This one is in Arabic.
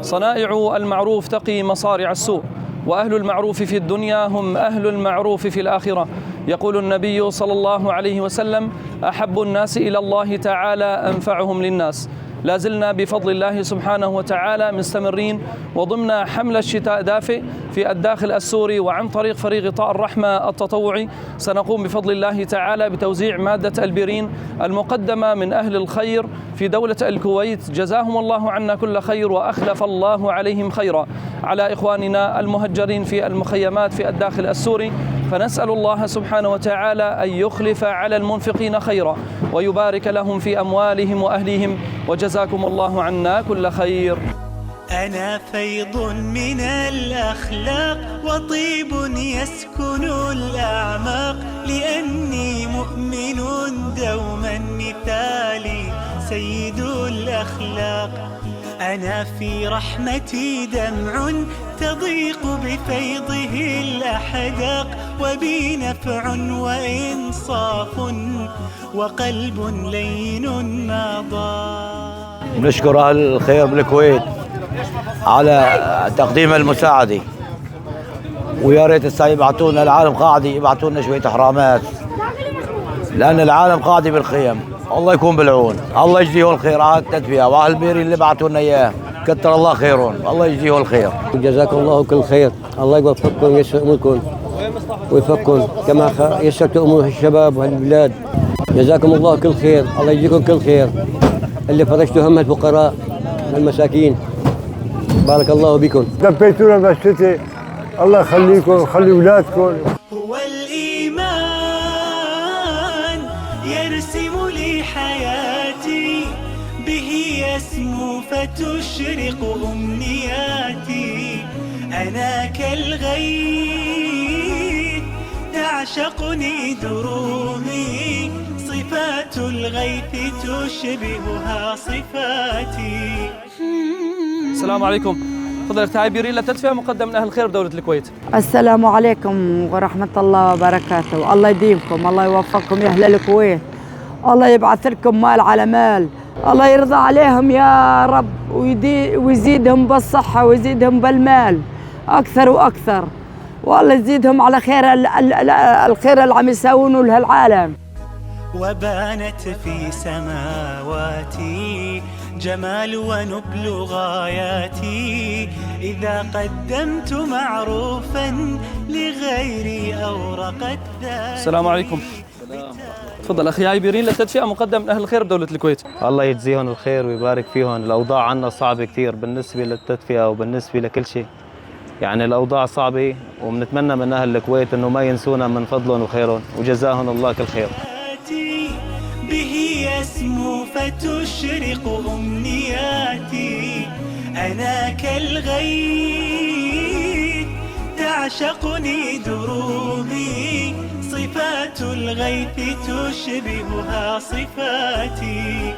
صنائع المعروف تقي مصارع السوء، وأهل المعروف في الدنيا هم أهل المعروف في الآخرة. يقول النبي صلى الله عليه وسلم: أحب الناس إلى الله تعالى أنفعهم للناس. لا زلنا بفضل الله سبحانه وتعالى مستمرين وضمن حمل الشتاء دافئ في الداخل السوري، وعن طريق فريق غطاء الرحمة التطوعي سنقوم بفضل الله تعالى بتوزيع مادة البيرين المقدمة من أهل الخير في دولة الكويت، جزاهم الله عنا كل خير وأخلف الله عليهم خيرا، على إخواننا المهجرين في المخيمات في الداخل السوري. فنسأل الله سبحانه وتعالى أن يخلف على المنفقين خيرا ويبارك لهم في أموالهم وأهليهم، وجزاكم الله عنا كل خير. أنا فيض من الأخلاق وطيب يسكن الأعماق، لأني مؤمن دوما مثالي سيد الأخلاق. أنا في رحمتي دمع تضيق بفيضه الأحداق، وبي نفع وإنصاف وقلب لين ما ضاق. نشكر أهل الخير بالكويت على تقديم المساعدة، ويا ريت هسه يبعثونا العالم قاعدة يبعثونا شوية حرامات، لأن العالم قاعدة بالخيم. الله يكون بالعون، الله يجزيهم الخير على التدفئة، وأهل البيري اللي بعثوا لنا إياه كتر الله خيرهم، الله يجزيهم الخير. جزاكم الله كل خير، الله يوفقكم ويسر أموركم ويفقكم كما يسرت أمور الشباب وهالبلاد. جزاكم الله كل خير، الله يجزيكم كل خير اللي فرجتوا هم الفقراء والمساكين. بارك الله بكم. دبيتونا بالشتاء، الله يخليكم ويخلي اولادكم. هو الإيمان يرسم لي حياتي، به يسمو فتشرق أمنياتي. أنا كالغيث تعشقني دروبي، صفات الغيث تشبهها صفاتي. السلام عليكم. تفضل ارتعي بيرين للتدفئة مقدم من أهل الخير بدولة الكويت. السلام عليكم ورحمة الله وبركاته. الله يديمكم، الله يوفقكم يا أهل الكويت، الله يبعث لكم مال على مال، الله يرضى عليهم يا رب، ويزيدهم بالصحة ويزيدهم بالمال أكثر وأكثر، والله يزيدهم على خير الخير اللي عم يسوونه لهالعالم. وبانت في سماواتي جمال ونبل غاياتي، إذا قدمت معروفا لغيري أورقت ذاتي. السلام عليكم. تفضل أخي عايبيرين للتدفئة مقدم من أهل الخير بدولة الكويت. الله يجزيهم الخير ويبارك فيهم. الأوضاع عنا صعبة كثير بالنسبة للتدفئة وبالنسبة لكل شيء، يعني الأوضاع صعبة، وبنتمنى من أهل الكويت إنه ما ينسونا من فضلهم وخيرهم، وجزاهم الله كل خير. به يسمو فتشرق أمنياتي. أنا كالغيث تعشقني دروبي، صفات الغيث تشبهها صفاتي.